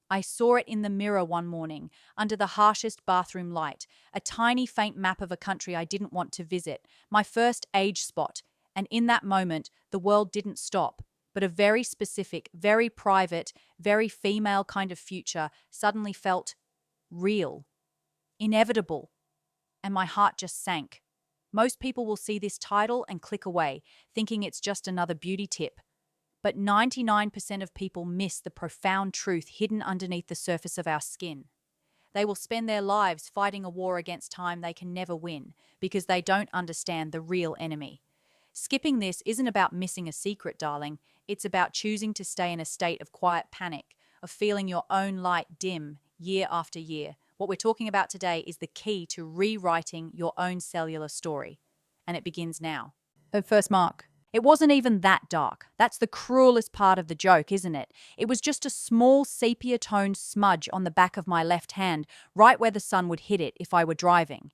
I saw it in the mirror one morning, under the harshest bathroom light, a tiny faint map of a country I didn't want to visit, my first age spot, and in that moment, the world didn't stop, but a very specific, very private, very female kind of future suddenly felt real, inevitable, and my heart just sank. Most people will see this title and click away, thinking it's just another beauty tip. But 99% of people miss the profound truth hidden underneath the surface of our skin. They will spend their lives fighting a war against time they can never win because they don't understand the real enemy. Skipping this isn't about missing a secret, darling. It's about choosing to stay in a state of quiet panic, of feeling your own light dim year after year. What we're talking about today is the key to rewriting your own cellular story. And it begins now. Her first mark. It wasn't even that dark. That's the cruelest part of the joke, isn't it? It was just a small sepia-toned smudge on the back of my left hand, right where the sun would hit it if I were driving.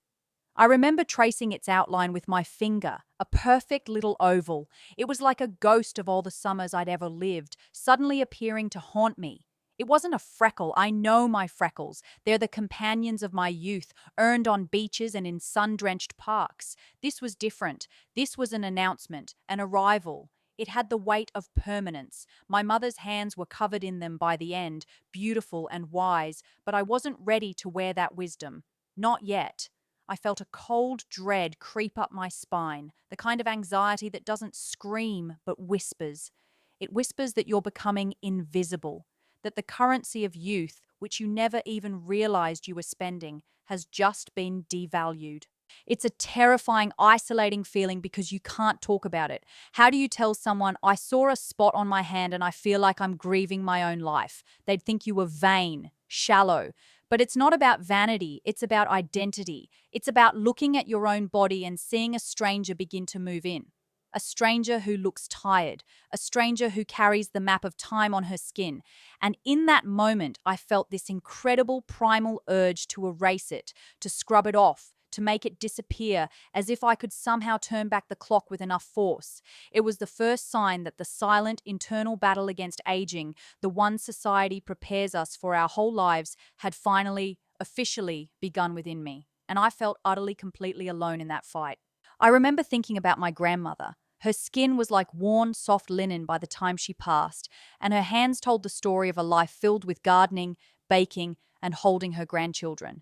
I remember tracing its outline with my finger, a perfect little oval. It was like a ghost of all the summers I'd ever lived, suddenly appearing to haunt me. It wasn't a freckle. I know my freckles. They're the companions of my youth, earned on beaches and in sun-drenched parks. This was different. This was an announcement, an arrival. It had the weight of permanence. My mother's hands were covered in them by the end, beautiful and wise, but I wasn't ready to wear that wisdom. Not yet. I felt a cold dread creep up my spine, the kind of anxiety that doesn't scream but whispers. It whispers that you're becoming invisible, that the currency of youth, which you never even realized you were spending, has just been devalued. It's a terrifying, isolating feeling because you can't talk about it. How do you tell someone, I saw a spot on my hand and I feel like I'm grieving my own life? They'd think you were vain, shallow. But it's not about vanity, it's about identity. It's about looking at your own body and seeing a stranger begin to move in. A stranger who looks tired, a stranger who carries the map of time on her skin. And in that moment, I felt this incredible primal urge to erase it, to scrub it off, to make it disappear, as if I could somehow turn back the clock with enough force. It was the first sign that the silent internal battle against aging, the one society prepares us for our whole lives, had finally, officially begun within me. And I felt utterly, completely alone in that fight. I remember thinking about my grandmother. Her skin was like worn, soft linen by the time she passed, and her hands told the story of a life filled with gardening, baking, and holding her grandchildren.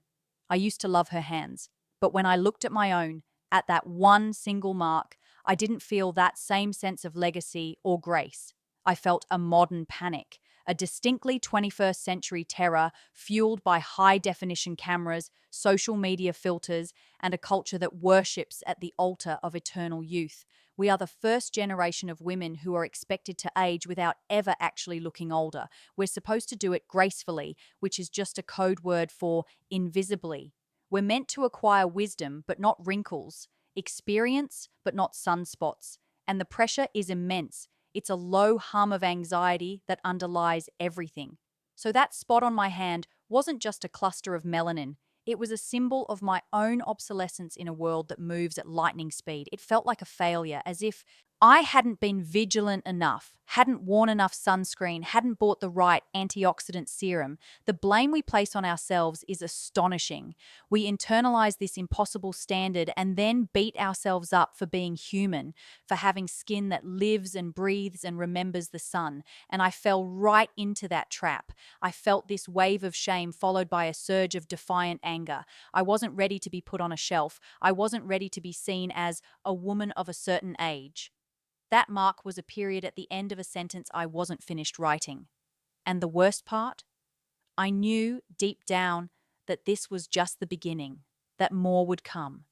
I used to love her hands, but when I looked at my own, at that one single mark, I didn't feel that same sense of legacy or grace. I felt a modern panic, a distinctly 21st century terror fueled by high-definition cameras, social media filters, and a culture that worships at the altar of eternal youth. We are the first generation of women who are expected to age without ever actually looking older. We're supposed to do it gracefully, which is just a code word for invisibly. We're meant to acquire wisdom, but not wrinkles, experience, but not sunspots. And the pressure is immense. It's a low hum of anxiety that underlies everything. So that spot on my hand wasn't just a cluster of melanin. It was a symbol of my own obsolescence in a world that moves at lightning speed. It felt like a failure, as if I hadn't been vigilant enough, hadn't worn enough sunscreen, hadn't bought the right antioxidant serum. The blame we place on ourselves is astonishing. We internalize this impossible standard and then beat ourselves up for being human, for having skin that lives and breathes and remembers the sun. And I fell right into that trap. I felt this wave of shame followed by a surge of defiant anger. I wasn't ready to be put on a shelf. I wasn't ready to be seen as a woman of a certain age. That mark was a period at the end of a sentence I wasn't finished writing. And the worst part? I knew deep down that this was just the beginning, that more would come.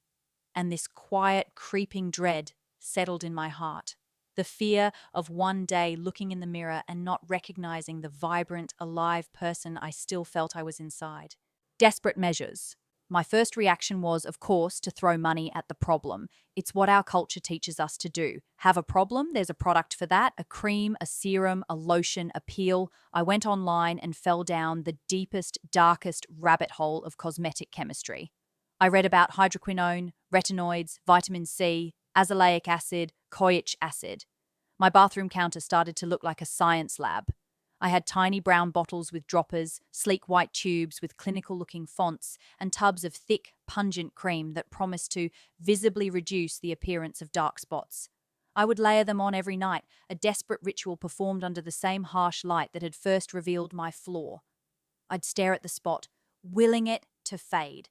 And this quiet, creeping dread settled in my heart. The fear of one day looking in the mirror and not recognizing the vibrant, alive person I still felt I was inside. Desperate measures. My first reaction was, of course, to throw money at the problem. It's what our culture teaches us to do. Have a problem, there's a product for that, a cream, a serum, a lotion, a peel. I went online and fell down the deepest, darkest rabbit hole of cosmetic chemistry. I read about hydroquinone, retinoids, vitamin C, azelaic acid, koic acid. My bathroom counter started to look like a science lab. I had tiny brown bottles with droppers, sleek white tubes with clinical-looking fonts, and tubs of thick, pungent cream that promised to visibly reduce the appearance of dark spots. I would layer them on every night, a desperate ritual performed under the same harsh light that had first revealed my flaw. I'd stare at the spot, willing it to fade.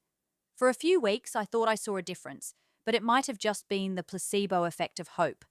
For a few weeks, I thought I saw a difference, but it might have just been the placebo effect of hope.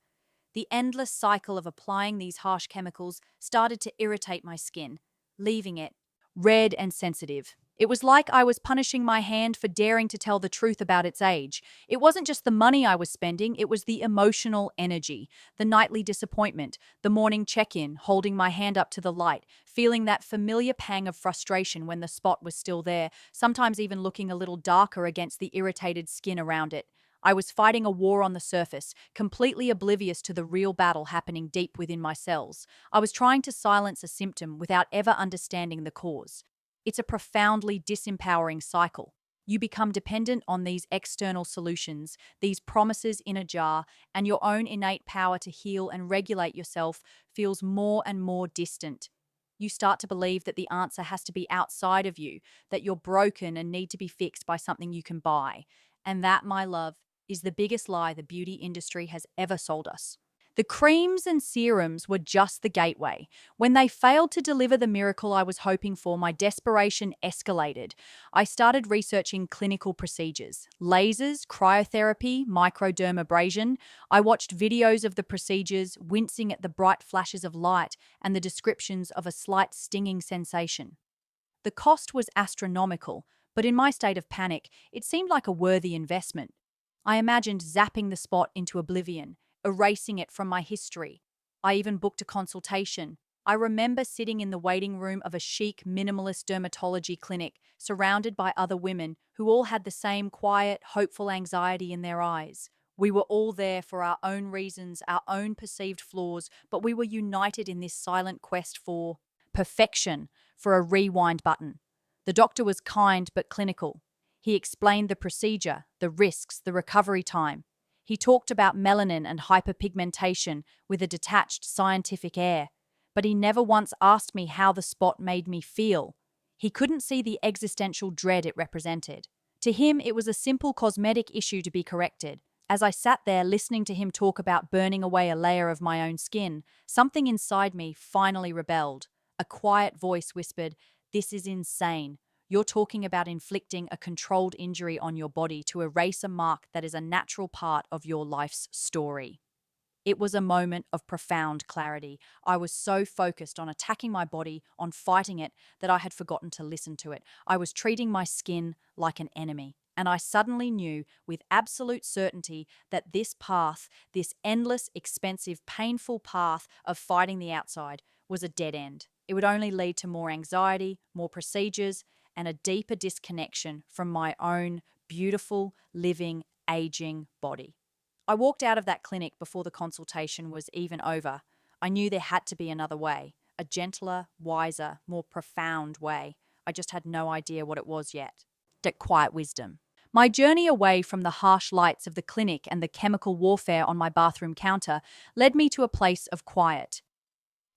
The endless cycle of applying these harsh chemicals started to irritate my skin, leaving it red and sensitive. It was like I was punishing my hand for daring to tell the truth about its age. It wasn't just the money I was spending, it was the emotional energy, the nightly disappointment, the morning check-in, holding my hand up to the light, feeling that familiar pang of frustration when the spot was still there, sometimes even looking a little darker against the irritated skin around it. I was fighting a war on the surface, completely oblivious to the real battle happening deep within my cells. I was trying to silence a symptom without ever understanding the cause. It's a profoundly disempowering cycle. You become dependent on these external solutions, these promises in a jar, and your own innate power to heal and regulate yourself feels more and more distant. You start to believe that the answer has to be outside of you, that you're broken and need to be fixed by something you can buy. And that, my love, is the biggest lie the beauty industry has ever sold us. The creams and serums were just the gateway. When they failed to deliver the miracle I was hoping for, my desperation escalated. I started researching clinical procedures, lasers, cryotherapy, microdermabrasion. I watched videos of the procedures, wincing at the bright flashes of light and the descriptions of a slight stinging sensation. The cost was astronomical, but in my state of panic, it seemed like a worthy investment. I imagined zapping the spot into oblivion, erasing it from my history. I even booked a consultation. I remember sitting in the waiting room of a chic minimalist dermatology clinic, surrounded by other women who all had the same quiet, hopeful anxiety in their eyes. We were all there for our own reasons, our own perceived flaws, but we were united in this silent quest for perfection, for a rewind button. The doctor was kind but clinical. He explained the procedure, the risks, the recovery time. He talked about melanin and hyperpigmentation with a detached scientific air, but he never once asked me how the spot made me feel. He couldn't see the existential dread it represented. To him, it was a simple cosmetic issue to be corrected. As I sat there listening to him talk about burning away a layer of my own skin, something inside me finally rebelled. A quiet voice whispered, "This is insane. You're talking about inflicting a controlled injury on your body to erase a mark that is a natural part of your life's story." It was a moment of profound clarity. I was so focused on attacking my body, on fighting it, that I had forgotten to listen to it. I was treating my skin like an enemy. And I suddenly knew with absolute certainty that this path, this endless, expensive, painful path of fighting the outside, was a dead end. It would only lead to more anxiety, more procedures, and a deeper disconnection from my own beautiful, living, aging body. I walked out of that clinic before the consultation was even over. I knew there had to be another way, a gentler, wiser, more profound way. I just had no idea what it was yet. That quiet wisdom. My journey away from the harsh lights of the clinic and the chemical warfare on my bathroom counter led me to a place of quiet.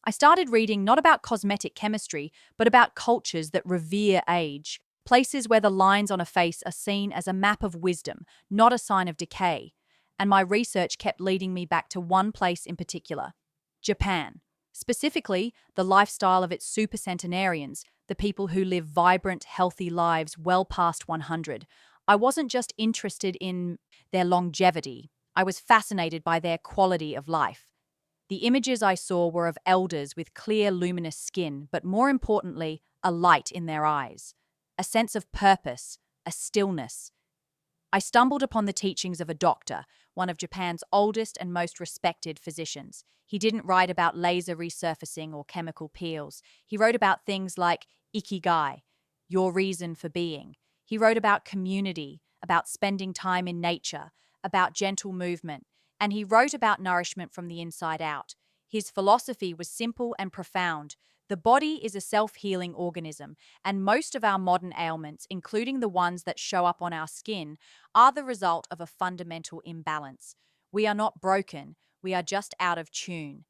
I started reading not about cosmetic chemistry, but about cultures that revere age, places where the lines on a face are seen as a map of wisdom, not a sign of decay. And my research kept leading me back to one place in particular, Japan. Specifically, the lifestyle of its supercentenarians, the people who live vibrant, healthy lives well past 100. I wasn't just interested in their longevity, I was fascinated by their quality of life. The images I saw were of elders with clear, luminous skin, but more importantly, a light in their eyes, a sense of purpose, a stillness. I stumbled upon the teachings of a doctor, one of Japan's oldest and most respected physicians. He didn't write about laser resurfacing or chemical peels. He wrote about things like ikigai, your reason for being. He wrote about community, about spending time in nature, about gentle movement, and he wrote about nourishment from the inside out. His philosophy was simple and profound. The body is a self-healing organism, and most of our modern ailments, including the ones that show up on our skin, are the result of a fundamental imbalance. We are not broken, we are just out of tune.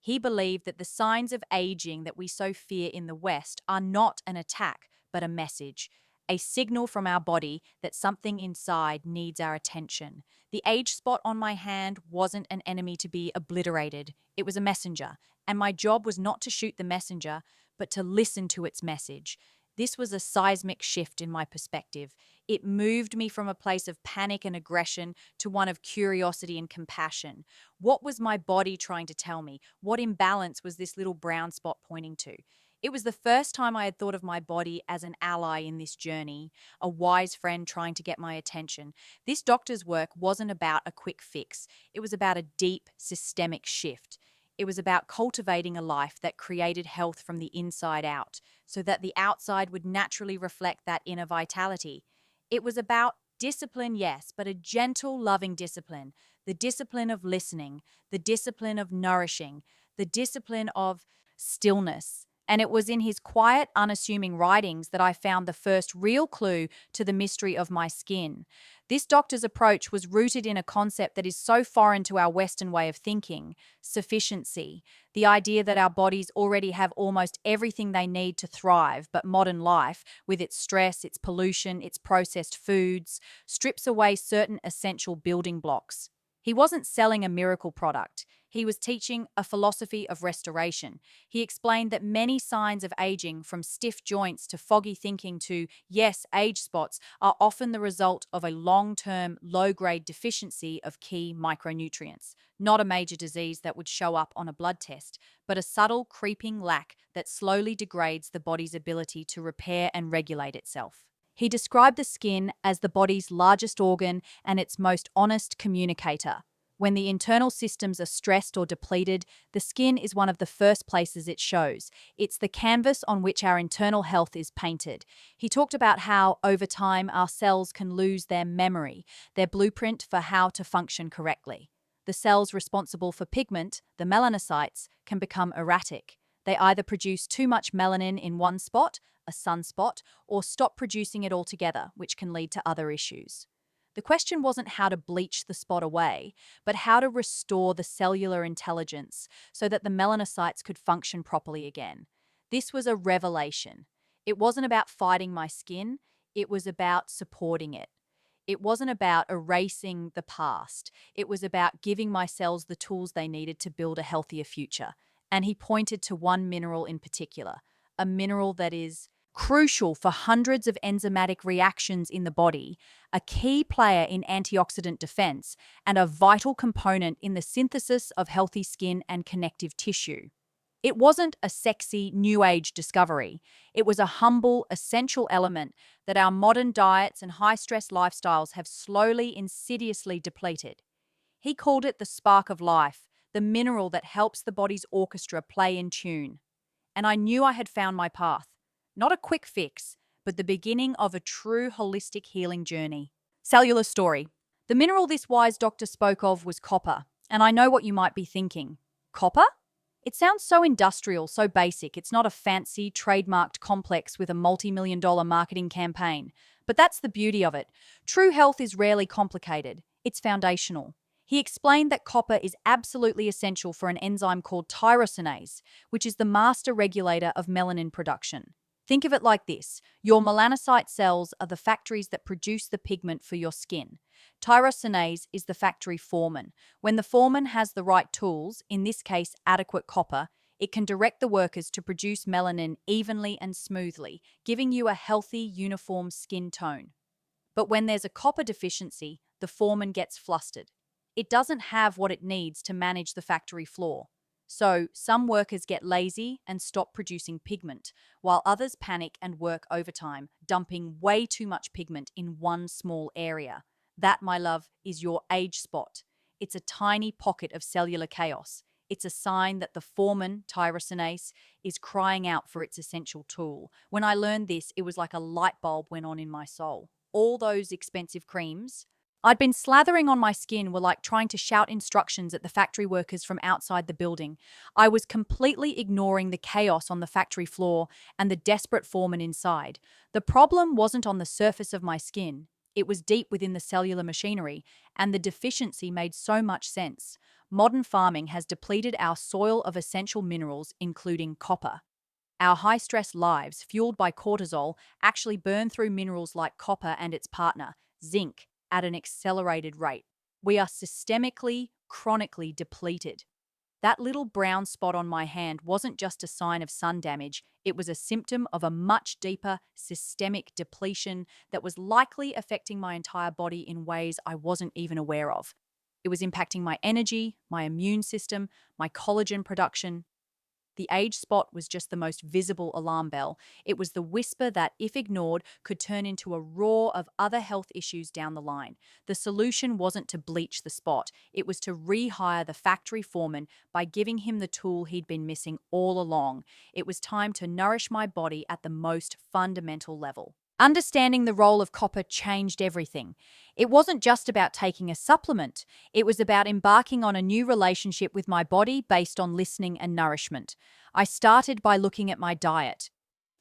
He believed that the signs of aging that we so fear in the West are not an attack, but a message, a signal from our body that something inside needs our attention. The age spot on my hand wasn't an enemy to be obliterated, it was a messenger, and my job was not to shoot the messenger, but to listen to its message. This was a seismic shift in my perspective. It moved me from a place of panic and aggression to one of curiosity and compassion. What was my body trying to tell me? What imbalance was this little brown spot pointing to? It was the first time I had thought of my body as an ally in this journey, a wise friend trying to get my attention. This doctor's work wasn't about a quick fix, it was about a deep, systemic shift. It was about cultivating a life that created health from the inside out, so that the outside would naturally reflect that inner vitality. It was about discipline, yes, but a gentle, loving discipline. The discipline of listening, the discipline of nourishing, the discipline of stillness. And it was in his quiet, unassuming writings that I found the first real clue to the mystery of my skin. This doctor's approach was rooted in a concept that is so foreign to our Western way of thinking: sufficiency. The idea that our bodies already have almost everything they need to thrive, but modern life, with its stress, its pollution, its processed foods, strips away certain essential building blocks. He wasn't selling a miracle product. He was teaching a philosophy of restoration. He explained that many signs of aging, from stiff joints to foggy thinking to, yes, age spots, are often the result of a long-term, low-grade deficiency of key micronutrients. Not a major disease that would show up on a blood test, but a subtle, creeping lack that slowly degrades the body's ability to repair and regulate itself. He described the skin as the body's largest organ and its most honest communicator. When the internal systems are stressed or depleted, the skin is one of the first places it shows. It's the canvas on which our internal health is painted. He talked about how, over time, our cells can lose their memory, their blueprint for how to function correctly. The cells responsible for pigment, the melanocytes, can become erratic. They either produce too much melanin in one spot, a sunspot, or stop producing it altogether, which can lead to other issues. The question wasn't how to bleach the spot away, but how to restore the cellular intelligence so that the melanocytes could function properly again. This was a revelation. It wasn't about fighting my skin, it was about supporting it. It wasn't about erasing the past. It was about giving my cells the tools they needed to build a healthier future. And he pointed to one mineral in particular, a mineral that is crucial for hundreds of enzymatic reactions in the body, a key player in antioxidant defense, and a vital component in the synthesis of healthy skin and connective tissue. It wasn't a sexy, new age discovery. It was a humble, essential element that our modern diets and high-stress lifestyles have slowly, insidiously depleted. He called it the spark of life, the mineral that helps the body's orchestra play in tune. And I knew I had found my path. Not a quick fix, but the beginning of a true holistic healing journey. Cellular story. The mineral this wise doctor spoke of was copper, and I know what you might be thinking. Copper? It sounds so industrial, so basic. It's not a fancy, trademarked complex with a multi-million-dollar marketing campaign. But that's the beauty of it. True health is rarely complicated. It's foundational. He explained that copper is absolutely essential for an enzyme called tyrosinase, which is the master regulator of melanin production. Think of it like this: your melanocyte cells are the factories that produce the pigment for your skin. Tyrosinase is the factory foreman. When the foreman has the right tools, in this case adequate copper, it can direct the workers to produce melanin evenly and smoothly, giving you a healthy, uniform skin tone. But when there's a copper deficiency, the foreman gets flustered. It doesn't have what it needs to manage the factory floor. So, some workers get lazy and stop producing pigment, while others panic and work overtime, dumping way too much pigment in one small area. That, my love, is your age spot. It's a tiny pocket of cellular chaos. It's a sign that the foreman, tyrosinase, is crying out for its essential tool. When I learned this, it was like a light bulb went on in my soul. All those expensive creams I'd been slathering on my skin were like trying to shout instructions at the factory workers from outside the building. I was completely ignoring the chaos on the factory floor and the desperate foreman inside. The problem wasn't on the surface of my skin. It was deep within the cellular machinery, and the deficiency made so much sense. modern farming has depleted our soil of essential minerals, including copper. Our high-stress lives, fueled by cortisol, actually burn through minerals like copper and its partner, zinc, at an accelerated rate. We are systemically, chronically depleted. That little brown spot on my hand wasn't just a sign of sun damage, it was a symptom of a much deeper systemic depletion that was likely affecting my entire body in ways I wasn't even aware of. It was impacting my energy, my immune system, my collagen production. The age spot was just the most visible alarm bell. It was the whisper that, if ignored, could turn into a roar of other health issues down the line. The solution wasn't to bleach the spot, it was to rehire the factory foreman by giving him the tool he'd been missing all along. It was time to nourish my body at the most fundamental level. Understanding the role of copper changed everything. It wasn't just about taking a supplement, it was about embarking on a new relationship with my body based on listening and nourishment. I started by looking at my diet.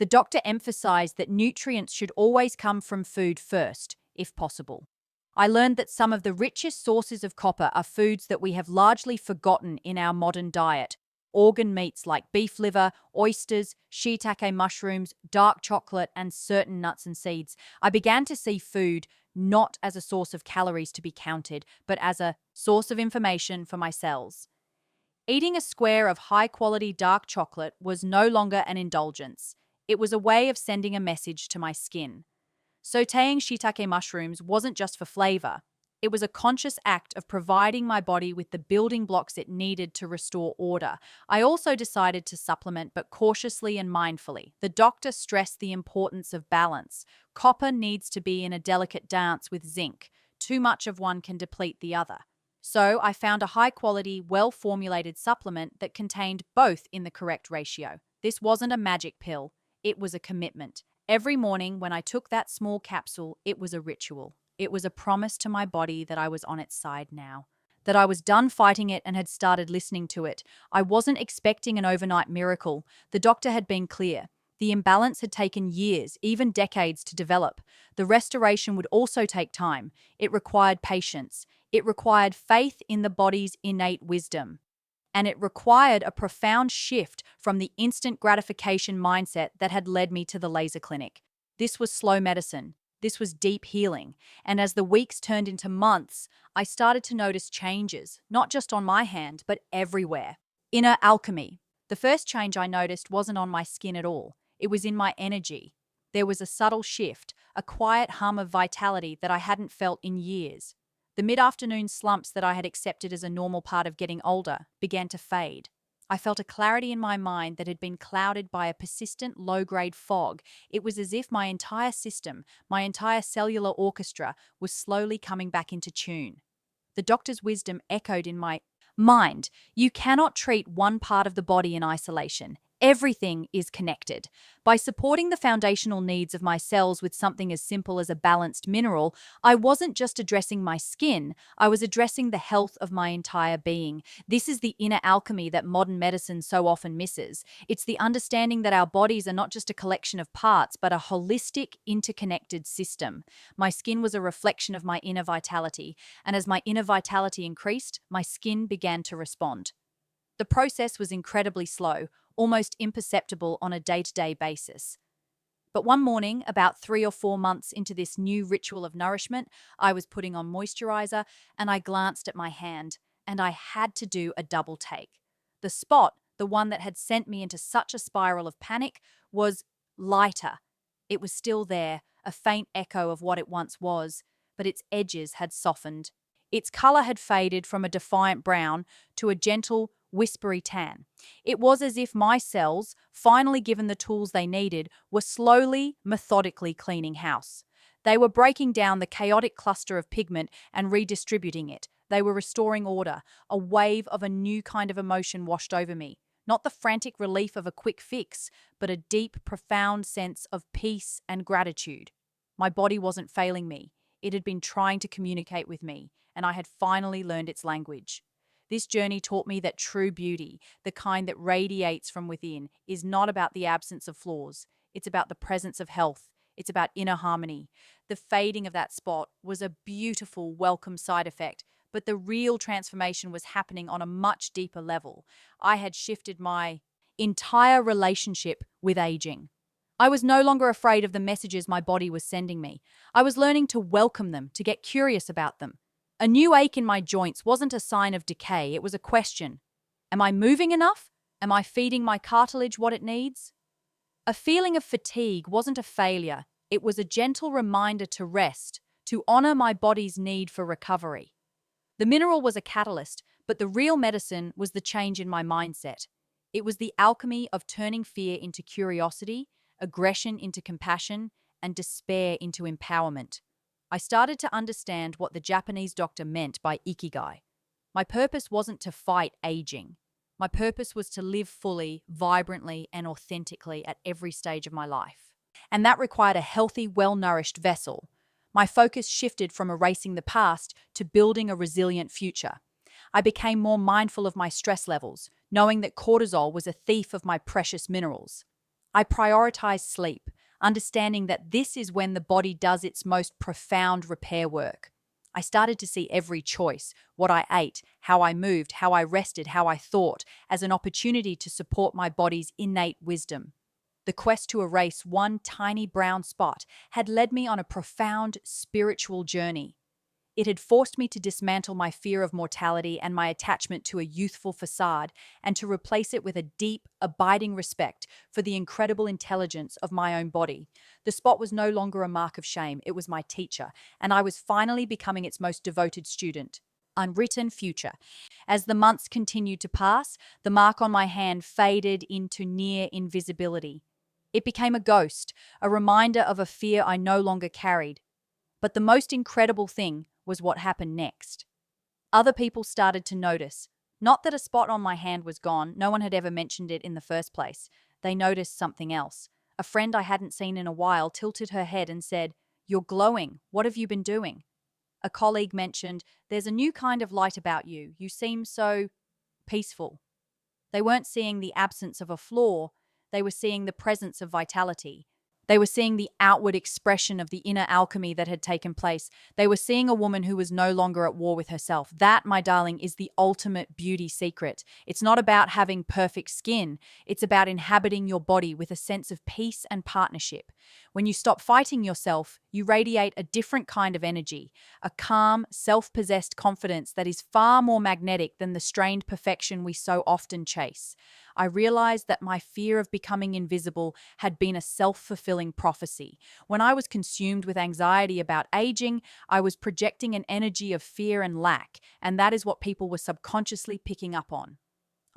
The doctor emphasized that nutrients should always come from food first, if possible. I learned that some of the richest sources of copper are foods that we have largely forgotten in our modern diet. Organ meats like beef liver, oysters, shiitake mushrooms, dark chocolate, and certain nuts and seeds. I began to see food not as a source of calories to be counted, but as a source of information for my cells. Eating a square of high-quality dark chocolate was no longer an indulgence. It was a way of sending a message to my skin. Sautéing shiitake mushrooms wasn't just for flavor. It was a conscious act of providing my body with the building blocks it needed to restore order. I also decided to supplement, but cautiously and mindfully. The doctor stressed the importance of balance. Copper needs to be in a delicate dance with zinc. Too much of one can deplete the other. So I found a high-quality, well-formulated supplement that contained both in the correct ratio. This wasn't a magic pill. It was a commitment. Every morning when I took that small capsule, it was a ritual. It was a promise to my body that I was on its side now, that I was done fighting it and had started listening to it. I wasn't expecting an overnight miracle. The doctor had been clear. The imbalance had taken years, even decades, to develop. The restoration would also take time. It required patience. It required faith in the body's innate wisdom. And it required a profound shift from the instant gratification mindset that had led me to the laser clinic. This was slow medicine. This was deep healing. And as the weeks turned into months, I started to notice changes, not just on my hand, but everywhere. Inner alchemy. The first change I noticed wasn't on my skin at all. It was in my energy. There was a subtle shift, a quiet hum of vitality that I hadn't felt in years. The mid-afternoon slumps that I had accepted as a normal part of getting older began to fade. I felt a clarity in my mind that had been clouded by a persistent low-grade fog. It was as if my entire system, my entire cellular orchestra, was slowly coming back into tune. The doctor's wisdom echoed in my mind. You cannot treat one part of the body in isolation. Everything is connected. By supporting the foundational needs of my cells with something as simple as a balanced mineral, I wasn't just addressing my skin, I was addressing the health of my entire being. This is the inner alchemy that modern medicine so often misses. It's the understanding that our bodies are not just a collection of parts, but a holistic, interconnected system. My skin was a reflection of my inner vitality, and as my inner vitality increased, my skin began to respond. The process was incredibly slow, almost imperceptible on a day-to-day basis. But one morning, about 3 or 4 months into this new ritual of nourishment, I was putting on moisturizer and I glanced at my hand, and I had to do a double take. The spot, the one that had sent me into such a spiral of panic, was lighter. It was still there, a faint echo of what it once was, but its edges had softened. Its color had faded from a defiant brown to a gentle, whispery tan. It was as if my cells, finally given the tools they needed, were slowly, methodically cleaning house. They were breaking down the chaotic cluster of pigment and redistributing it. They were restoring order. A wave of a new kind of emotion washed over me. Not the frantic relief of a quick fix, but a deep, profound sense of peace and gratitude. My body wasn't failing me. It had been trying to communicate with me, and I had finally learned its language. This journey taught me that true beauty, the kind that radiates from within, is not about the absence of flaws. It's about the presence of health. It's about inner harmony. The fading of that spot was a beautiful, welcome side effect, but the real transformation was happening on a much deeper level. I had shifted my entire relationship with aging. I was no longer afraid of the messages my body was sending me. I was learning to welcome them, to get curious about them. A new ache in my joints wasn't a sign of decay, it was a question. Am I moving enough? Am I feeding my cartilage what it needs? A feeling of fatigue wasn't a failure, it was a gentle reminder to rest, to honor my body's need for recovery. The mineral was a catalyst, but the real medicine was the change in my mindset. It was the alchemy of turning fear into curiosity, aggression into compassion, and despair into empowerment. I started to understand what the Japanese doctor meant by ikigai. My purpose wasn't to fight aging. My purpose was to live fully, vibrantly, and authentically at every stage of my life. And that required a healthy, well-nourished vessel. My focus shifted from erasing the past to building a resilient future. I became more mindful of my stress levels, knowing that cortisol was a thief of my precious minerals. I prioritized sleep, understanding that this is when the body does its most profound repair work. I started to see every choice, what I ate, how I moved, how I rested, how I thought, as an opportunity to support my body's innate wisdom. The quest to erase one tiny brown spot had led me on a profound spiritual journey. It had forced me to dismantle my fear of mortality and my attachment to a youthful facade, and to replace it with a deep, abiding respect for the incredible intelligence of my own body. The spot was no longer a mark of shame, it was my teacher, and I was finally becoming its most devoted student. Unwritten future. As the months continued to pass, the mark on my hand faded into near invisibility. It became a ghost, a reminder of a fear I no longer carried. But the most incredible thing was what happened next. Other people started to notice. Not that a spot on my hand was gone, no one had ever mentioned it in the first place. They noticed something else. A friend I hadn't seen in a while tilted her head and said, "You're glowing. What have you been doing?" A colleague mentioned, "There's a new kind of light about you. You seem so peaceful." They weren't seeing the absence of a flaw, they were seeing the presence of vitality. They were seeing the outward expression of the inner alchemy that had taken place. They were seeing a woman who was no longer at war with herself. That, my darling, is the ultimate beauty secret. It's not about having perfect skin. It's about inhabiting your body with a sense of peace and partnership. When you stop fighting yourself, you radiate a different kind of energy, a calm, self-possessed confidence that is far more magnetic than the strained perfection we so often chase. I realized that my fear of becoming invisible had been a self-fulfilling prophecy. When I was consumed with anxiety about aging, I was projecting an energy of fear and lack, and that is what people were subconsciously picking up on.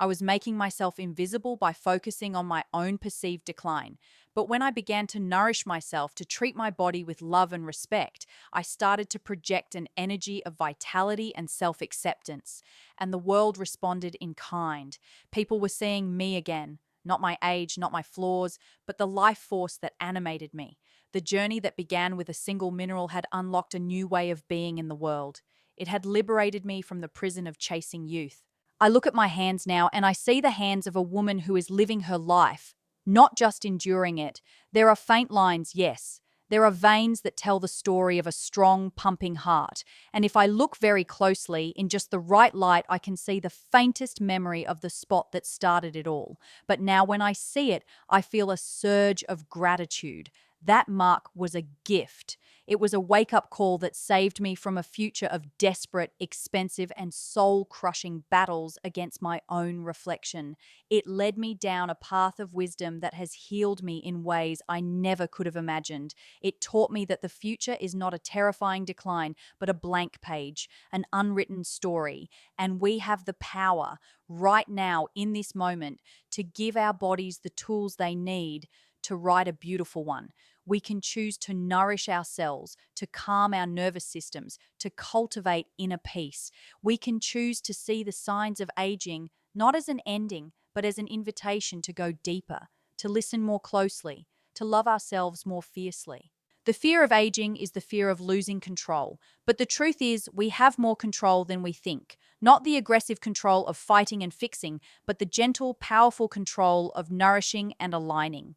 I was making myself invisible by focusing on my own perceived decline. But when I began to nourish myself, to treat my body with love and respect, I started to project an energy of vitality and self-acceptance. And the world responded in kind. People were seeing me again, not my age, not my flaws, but the life force that animated me. The journey that began with a single mineral had unlocked a new way of being in the world. It had liberated me from the prison of chasing youth. I look at my hands now and I see the hands of a woman who is living her life, not just enduring it. There are faint lines, yes. There are veins that tell the story of a strong, pumping heart. And if I look very closely, in just the right light, I can see the faintest memory of the spot that started it all. But now when I see it, I feel a surge of gratitude. That mark was a gift. It was a wake-up call that saved me from a future of desperate, expensive, and soul-crushing battles against my own reflection. It led me down a path of wisdom that has healed me in ways I never could have imagined. It taught me that the future is not a terrifying decline, but a blank page, an unwritten story. And we have the power, right now, in this moment, to give our bodies the tools they need to write a beautiful one. We can choose to nourish ourselves, to calm our nervous systems, to cultivate inner peace. We can choose to see the signs of aging not as an ending, but as an invitation to go deeper, to listen more closely, to love ourselves more fiercely. The fear of aging is the fear of losing control, but the truth is we have more control than we think. Not the aggressive control of fighting and fixing, but the gentle, powerful control of nourishing and aligning.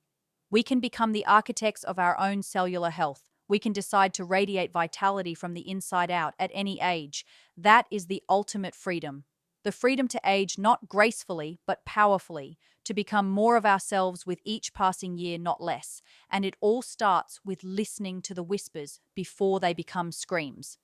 We can become the architects of our own cellular health. We can decide to radiate vitality from the inside out at any age. That is the ultimate freedom. The freedom to age not gracefully, but powerfully, to become more of ourselves with each passing year, not less. And it all starts with listening to the whispers before they become screams.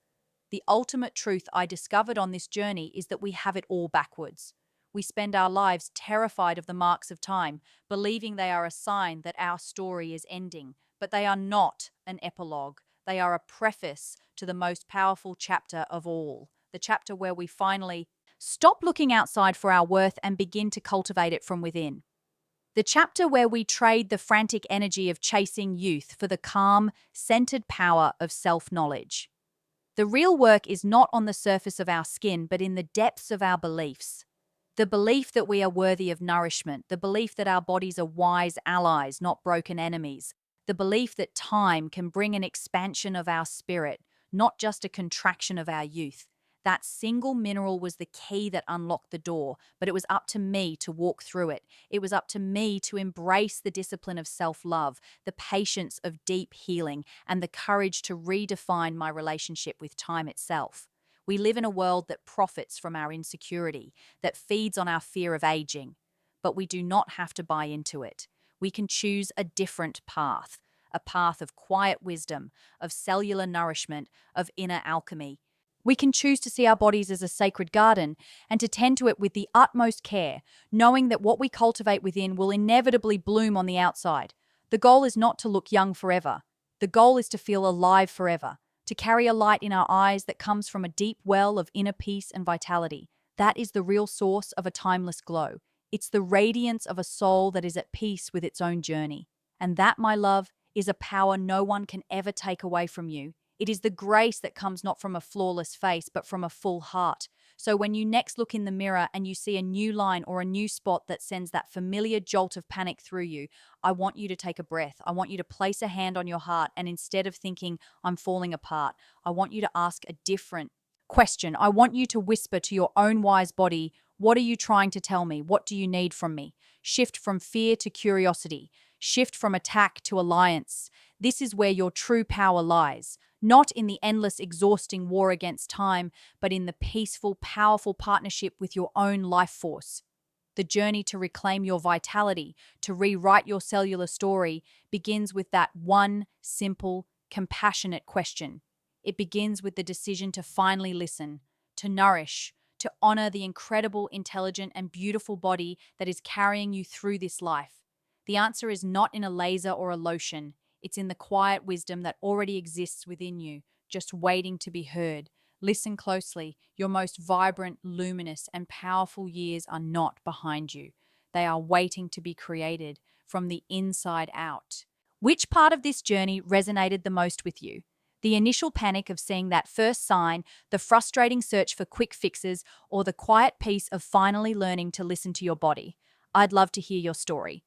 The ultimate truth I discovered on this journey is that we have it all backwards. We spend our lives terrified of the marks of time, believing they are a sign that our story is ending. But they are not an epilogue. They are a preface to the most powerful chapter of all. The chapter where we finally stop looking outside for our worth and begin to cultivate it from within. The chapter where we trade the frantic energy of chasing youth for the calm, centered power of self-knowledge. The real work is not on the surface of our skin, but in the depths of our beliefs. The belief that we are worthy of nourishment, the belief that our bodies are wise allies, not broken enemies, the belief that time can bring an expansion of our spirit, not just a contraction of our youth. That single mineral was the key that unlocked the door, but it was up to me to walk through it. It was up to me to embrace the discipline of self-love, the patience of deep healing, and the courage to redefine my relationship with time itself. We live in a world that profits from our insecurity, that feeds on our fear of aging, but we do not have to buy into it. We can choose a different path, a path of quiet wisdom, of cellular nourishment, of inner alchemy. We can choose to see our bodies as a sacred garden and to tend to it with the utmost care, knowing that what we cultivate within will inevitably bloom on the outside. The goal is not to look young forever. The goal is to feel alive forever, to carry a light in our eyes that comes from a deep well of inner peace and vitality. That is the real source of a timeless glow. It's the radiance of a soul that is at peace with its own journey. And that, my love, is a power no one can ever take away from you. It is the grace that comes not from a flawless face, but from a full heart. So when you next look in the mirror and you see a new line or a new spot that sends that familiar jolt of panic through you, I want you to take a breath. I want you to place a hand on your heart, and instead of thinking, I'm falling apart, I want you to ask a different question. I want you to whisper to your own wise body, what are you trying to tell me? What do you need from me? Shift from fear to curiosity. Shift from attack to alliance. This is where your true power lies. Not in the endless, exhausting war against time, but in the peaceful, powerful partnership with your own life force. The journey to reclaim your vitality, to rewrite your cellular story, begins with that one simple, compassionate question. It begins with the decision to finally listen, to nourish, to honor the incredible, intelligent, and beautiful body that is carrying you through this life. The answer is not in a laser or a lotion. It's in the quiet wisdom that already exists within you, just waiting to be heard. Listen closely. Your most vibrant, luminous, and powerful years are not behind you. They are waiting to be created from the inside out. Which part of this journey resonated the most with you? The initial panic of seeing that first sign, the frustrating search for quick fixes, or the quiet peace of finally learning to listen to your body? I'd love to hear your story.